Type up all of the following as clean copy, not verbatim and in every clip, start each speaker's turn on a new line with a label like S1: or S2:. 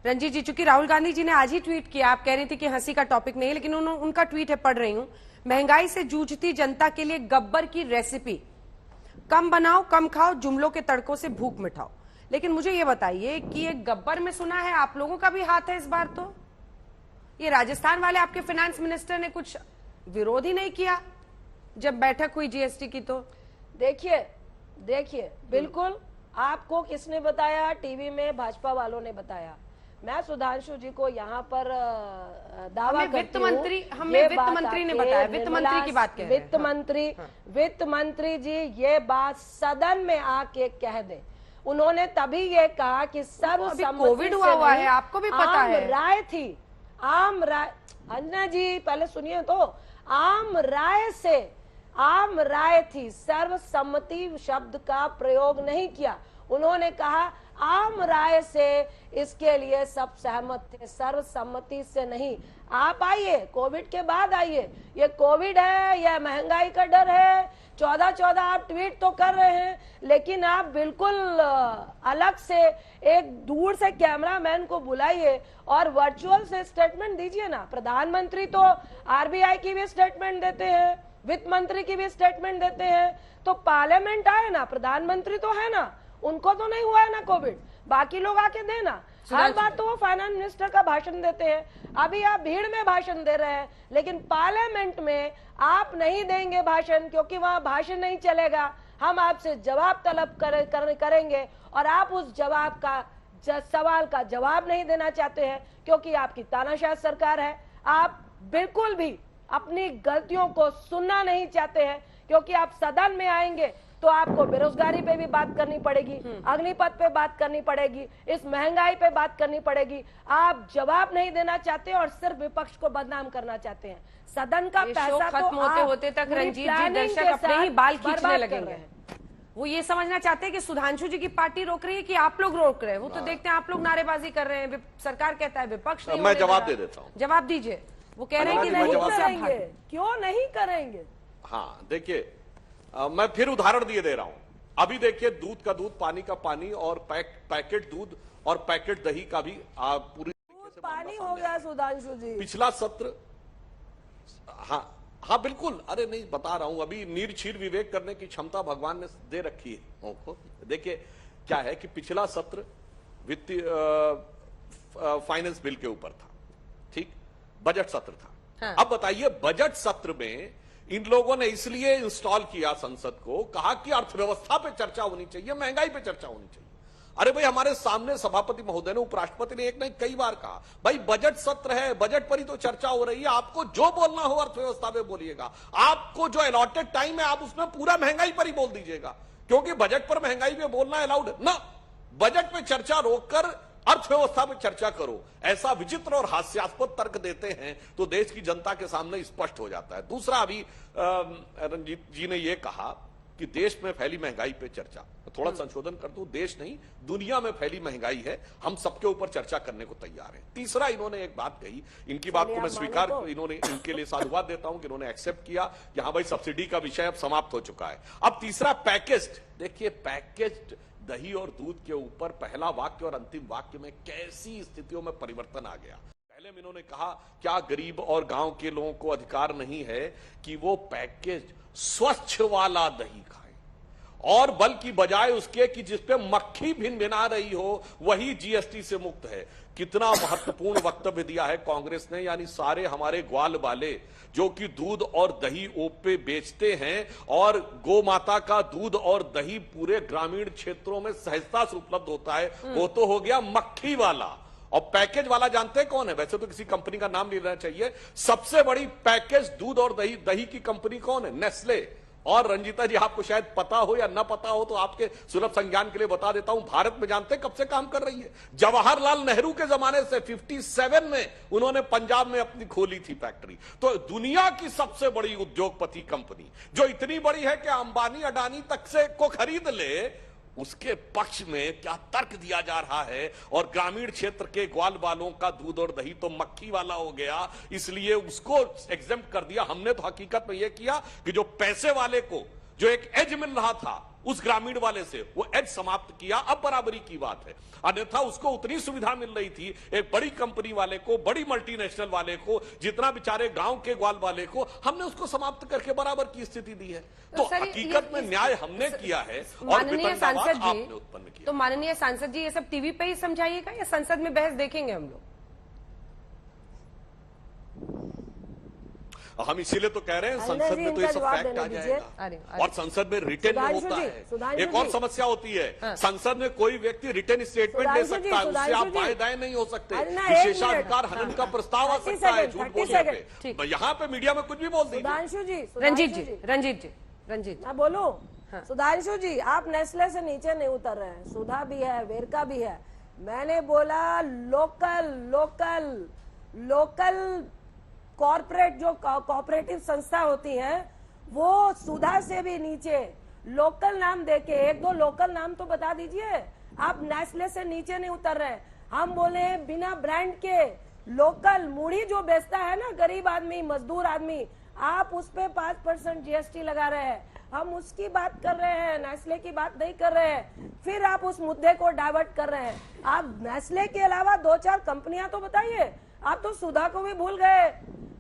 S1: रंजीत जी, चूंकि राहुल गांधी जी ने आज ही ट्वीट किया, आप कह रही थी कि हंसी का टॉपिक नहीं है, लेकिन उनका ट्वीट है, पढ़ रही हूं। महंगाई से जूझती जनता के लिए गब्बर की रेसिपी, कम बनाओ कम खाओ, जुमलों के तड़कों से भूख मिटाओ। लेकिन मुझे ये बताइए कि ये गब्बर में सुना है आप लोगों का भी हाथ है इस बार। तो ये राजस्थान वाले आपके फाइनेंस मिनिस्टर ने कुछ विरोध ही नहीं किया जब बैठक हुई जीएसटी की। तो
S2: देखिए बिल्कुल आपको किसने बताया? टीवी में भाजपा वालों ने बताया। मैं सुधांशु जी को यहाँ पर दावा करती हूँ,
S1: हमें वित्त मंत्री ने बताया, वित्त मंत्री की बात कह रहे हैं।
S2: वित्त मंत्री जी ये बात सदन में आके कह दे। उन्होंने तभी ये कहा कि सर्वसम्मति
S1: कोविड हुआ है, आपको भी पता है,
S2: राय थी, आम राय। अन्ना जी पहले सुनिए तो, आम राय थी, सर्वसम्मति शब्द का प्रयोग नहीं किया। उन्होंने कहा आम राय से इसके लिए सब सहमत थे, सर्वसम्मति से नहीं। आप आइए, कोविड के बाद आइए। ये कोविड है या महंगाई का डर है? 14 आप ट्वीट तो कर रहे हैं, लेकिन आप बिल्कुल अलग से एक दूर से कैमरामैन को बुलाइए और वर्चुअल से स्टेटमेंट दीजिए ना। प्रधानमंत्री तो आरबीआई की भी स्टेटमेंट देते हैं, वित्त मंत्री की भी स्टेटमेंट देते हैं, तो पार्लियामेंट आए ना, प्रधानमंत्री तो है ना, उनको तो नहीं हुआ है ना कोविड, बाकी लोग आके देना। हर बार तो वो फाइनेंस मिनिस्टर का भाषण देते हैं। अभी आप भीड़ में भाषण दे रहे हैं, लेकिन पार्लियामेंट में आप नहीं देंगे भाषण, क्योंकि वहां भाषण नहीं चलेगा। हम आपसे जवाब तलब करेंगे और आप उस जवाब का सवाल का जवाब नहीं देना चाहते हैं, क्योंकि आपकी तानाशाह सरकार है। आप बिल्कुल भी अपनी गलतियों को सुनना नहीं चाहते हैं, क्योंकि आप सदन में आएंगे तो आपको बेरोजगारी पे भी बात करनी पड़ेगी, अग्निपथ पे बात करनी पड़ेगी, इस महंगाई पे बात करनी पड़ेगी। आप जवाब नहीं देना चाहते और सिर्फ विपक्ष को बदनाम करना चाहते हैं। सदन का पैसा
S1: खत्म होते होते तक रंजीत जी दर्शक अपने ही बाल खींचने लगेंगे। वो ये समझना चाहते हैं कि सुधांशु जी की पार्टी रोक रही है कि आप लोग रोक रहे हैं। वो तो देखते हैं आप लोग नारेबाजी कर रहे हैं, सरकार कहता है विपक्ष नहीं।
S3: मैं जवाब दे देता हूँ,
S1: जवाब दीजिए। वो कह रहे हैं कि
S2: नहीं करेंगे, क्यों नहीं करेंगे?
S3: हाँ देखिए, मैं फिर उदाहरण दे रहा हूं। अभी देखिए, दूध का दूध, पानी का पानी और पैकेट दूध और पैकेट दही का भी पूरी
S2: पानी हो गया सुधांशु जी।
S3: पिछला सत्र, हाँ बिल्कुल, अरे नहीं बता रहा हूं, अभी नीर क्षीर विवेक करने की क्षमता भगवान ने दे रखी है। देखिए क्या है कि पिछला सत्र वित्तीय फाइनेंस बिल के ऊपर था, ठीक, बजट सत्र था। हाँ। अब बताइए, बजट सत्र में इन लोगों ने इसलिए इंस्टॉल किया संसद को, कहा कि अर्थव्यवस्था पे चर्चा होनी चाहिए, महंगाई पे चर्चा होनी चाहिए। अरे भाई, हमारे सामने सभापति महोदय ने, उपराष्ट्रपति ने एक नहीं कई बार कहा, भाई बजट सत्र है, बजट पर ही तो चर्चा हो रही है, आपको जो बोलना हो अर्थव्यवस्था पे बोलिएगा, आपको जो अलॉटेड टाइम है आप उसमें पूरा महंगाई पर ही बोल दीजिएगा, क्योंकि बजट पर महंगाई पे बोलना अलाउड है ना। बजट पे चर्चा रोककर अर्थव्यवस्था पे चर्चा करो, ऐसा विचित्र और हास्यास्पद तर्क देते हैं तो देश की जनता के सामने स्पष्ट हो जाता है। दूसरा, अभी रंजीत जी ने यह कहा कि देश में फैली महंगाई पे चर्चा, थोड़ा संशोधन कर दूं, देश नहीं दुनिया में फैली महंगाई है, हम सबके ऊपर चर्चा करने को तैयार हैं। तीसरा, इन्होंने एक बात कही, इनकी बात को मैं स्वीकार, इन्होंने, इनके लिए साधुवाद देता हूं कि इन्होंने एक्सेप्ट किया कि हाँ भाई सब्सिडी का विषय अब समाप्त हो चुका है। अब तीसरा, पैकेज्ड, देखिए पैकेज्ड दही और दूध के ऊपर पहला वाक्य और अंतिम वाक्य में कैसी स्थितियों में परिवर्तन आ गया। पहले में इन्होंने कहा, क्या गरीब और गांव के लोगों को अधिकार नहीं है कि वो पैकेज स्वच्छ वाला दही खाएं, और बल्कि बजाय उसके कि जिसपे मक्खी भिन भिना रही हो वही जीएसटी से मुक्त है। कितना महत्वपूर्ण वक्तव्य दिया है कांग्रेस ने, यानी सारे हमारे ग्वाल वाले जो कि दूध और दही ओप पे बेचते हैं, और गौ माता का दूध और दही पूरे ग्रामीण क्षेत्रों में सहजता से उपलब्ध होता है, वो तो हो गया मक्खी वाला। और पैकेज वाला जानते हैं कौन है? वैसे तो किसी कंपनी का नाम नहीं लेना चाहिए, सबसे बड़ी पैकेज दूध और दही की कंपनी कौन है? नेस्ले। और रंजीता जी, आपको शायद पता हो या ना पता हो, तो आपके सुलभ संज्ञान के लिए बता देता हूं, भारत में जानते हैं कब से काम कर रही है? जवाहरलाल नेहरू के जमाने से 57 में उन्होंने पंजाब में अपनी खोली थी फैक्ट्री। तो दुनिया की सबसे बड़ी उद्योगपति कंपनी, जो इतनी बड़ी है कि अंबानी अडानी तक से को खरीद ले, उसके पक्ष में क्या तर्क दिया जा रहा है। और ग्रामीण क्षेत्र के ग्वाल वालों का दूध और दही तो मक्खी वाला हो गया, इसलिए उसको एग्जेम्प्ट कर दिया। हमने तो हकीकत में यह किया कि जो पैसे वाले को, जो एक एज मिल रहा था उस ग्रामीण वाले से, वो एज समाप्त किया। अब बराबरी की बात है, अन्यथा उसको उतनी सुविधा मिल रही थी एक बड़ी कंपनी वाले को, बड़ी मल्टीनेशनल वाले को, जितना बेचारे गांव के ग्वाल वाले को, हमने उसको समाप्त करके बराबर की स्थिति दी है। तो हकीकत में न्याय हमने किया है और वितंडवाद आपने उत्पन्न किया।
S1: तो माननीय सांसद जी, ये सब टीवी पे ही समझाइएगा या संसद में बहस देखेंगे हम लोग?
S3: हम इसीलिए तो कह रहे हैं संसद में तो ये सब फैक्ट आ जाएगा और संसद में रिटर्न में होता है। एक और समस्या होती है, संसद में कोई व्यक्ति रिटर्न स्टेटमेंट दे सकता है, उससे आप बाएं दाएं नहीं हो सकते। विशेषाधिकार हनन का प्रस्ताव आ सकता है झूठ बोलने पे। यहाँ पे मीडिया में कुछ भी बोल दीजिए।
S2: सुधांशु जी,
S1: रंजीत
S2: मैं बोलूं? सुधांशु जी, आप नेस्ले से नीचे नहीं उतर रहे हैं। सुधा भी है, वेरका भी है। मैंने बोला लोकल लोकल लोकल कॉर्पोरेट, जो कॉर्पोरेटिव संस्था होती है, वो सुधा से भी नीचे लोकल नाम देके एक दो लोकल नाम तो बता दीजिए। आप नेस्ले से नीचे नहीं उतर रहे। हम बोले बिना ब्रांड के लोकल मूढ़ी जो बेचता है ना, गरीब आदमी, मजदूर आदमी, आप उस पे 5% जीएसटी लगा रहे हैं। हम उसकी बात कर रहे हैं, नेस्ले की बात नहीं कर रहे हैं। फिर आप उस मुद्दे को डाइवर्ट कर रहे हैं। आप नेस्ले के अलावा 2-4 कंपनियां तो बताइए। आप तो सुधा को भी भूल गए,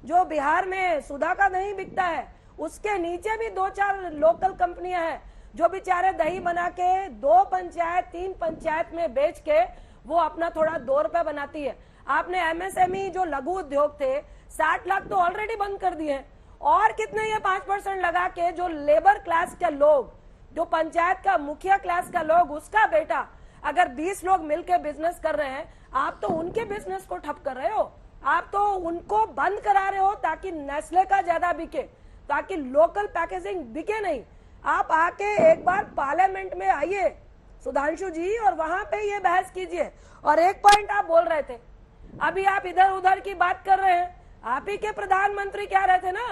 S2: जो बिहार में सुधा का दही बिकता है, उसके नीचे भी 2-4 लोकल कंपनियां हैं जो बेचारे दही बना के 2 पंचायत 3 पंचायत में बेच के वो अपना थोड़ा 2 रुपए बनाती है। आपने एमएसएमई जो लघु उद्योग थे 60 लाख तो ऑलरेडी बंद कर दिए हैं। और कितने ये 5% लगा के जो लेबर क्लास के लोग, जो पंचायत का मुखिया क्लास का लोग, उसका बेटा अगर 20 लोग मिलकर बिजनेस कर रहे हैं, आप तो उनके बिजनेस को ठप कर रहे हो। आप तो उनको बंद करा रहे हो ताकि नेस्ले का ज्यादा बिके, ताकि लोकल पैकेजिंग बिके नहीं। आप आके एक बार पार्लियामेंट में आइए सुधांशु जी, और वहां पे ये बहस कीजिए। और एक पॉइंट आप बोल रहे थे, अभी आप इधर उधर की बात कर रहे हैं। आप ही के प्रधानमंत्री कह रहे थे ना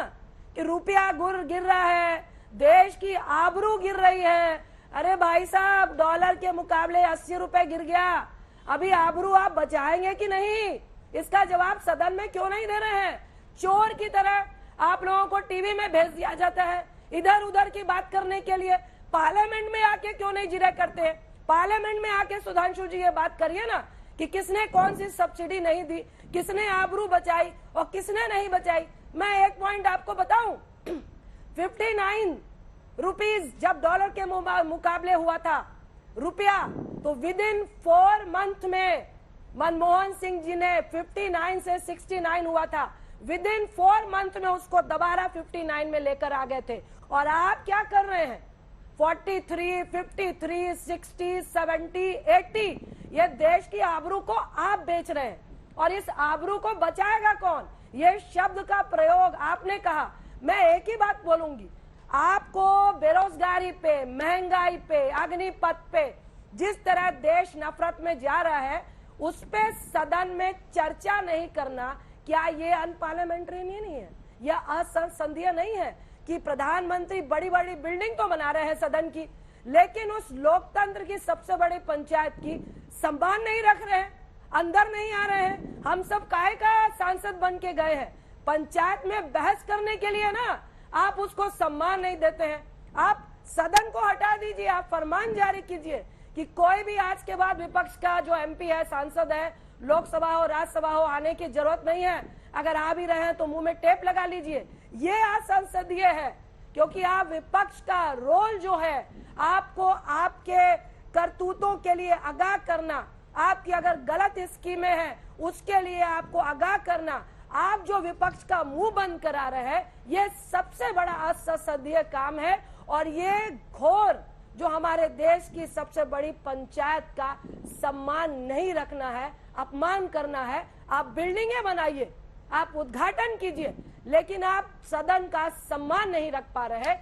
S2: कि रुपया गिर रहा है, देश की आबरू गिर रही है। अरे भाई साहब, डॉलर के मुकाबले 80 रुपए गिर गया। अभी आबरू आप बचाएंगे कि नहीं, इसका जवाब सदन में क्यों नहीं दे रहे हैं? चोर की तरह आप लोगों को टीवी में भेज दिया जाता है इधर उधर की बात करने के लिए। पार्लियामेंट में आके क्यों नहीं जिरह करते हैं? पार्लियामेंट में आके सुधांशु जी ये बात करिए ना कि किसने कौन सी सब्सिडी नहीं दी, किसने आबरू बचाई और किसने नहीं बचाई। मैं एक पॉइंट आपको बताऊं, 59 रुपीज जब डॉलर के मुकाबले हुआ था रुपया, तो विद इन 4 मंथ में मनमोहन सिंह जी ने 59 से 69 हुआ था। विद इन 4 मंथ में उसको दोबारा 59 में लेकर आ गए थे। और आप क्या कर रहे हैं? 43, 53, 60, 70, 80, ये देश की आबरू को आप बेच रहे हैं। और इस आबरू को बचाएगा कौन? ये शब्द का प्रयोग आपने कहा। मैं एक ही बात बोलूंगी, आपको बेरोजगारी पे, महंगाई पे, अग्निपथ पे जिस तरह देश नफरत में जा रहा है, उस पे सदन में चर्चा नहीं करना, क्या ये अनपार्लियामेंट्री नहीं है? यह असंसदीय नहीं है कि प्रधानमंत्री बड़ी बड़ी बिल्डिंग तो बना रहे हैं सदन की, लेकिन उस लोकतंत्र की सबसे बड़ी पंचायत की सम्मान नहीं रख रहे हैं, अंदर नहीं आ रहे हैं। हम सब काहे का सांसद बन के गए हैं? पंचायत में बहस करने के लिए ना, आप उसको सम्मान नहीं देते हैं। आप सदन को हटा दीजिए, आप फरमान जारी कीजिए कि कोई भी आज के बाद विपक्ष का जो एमपी है, सांसद है, लोकसभा हो राज्यसभा हो, आने की जरूरत नहीं है। अगर आ भी रहे हैं तो मुंह में टेप लगा लीजिए। ये असंसदीय है, क्योंकि आप विपक्ष का रोल जो है, आपको आपके करतूतों के लिए आगाह करना, आपकी अगर गलत स्कीमें हैं उसके लिए आपको आगाह करना, आप जो विपक्ष का मुंह बंद करा रहे हैं, ये सबसे बड़ा असंसदीय काम है। और ये घोर जो हमारे देश की सबसे बड़ी पंचायत का सम्मान नहीं रखना है, अपमान करना है। आप बिल्डिंगें बनाइए, आप उद्घाटन कीजिए, लेकिन आप सदन का सम्मान नहीं रख पा रहे हैं।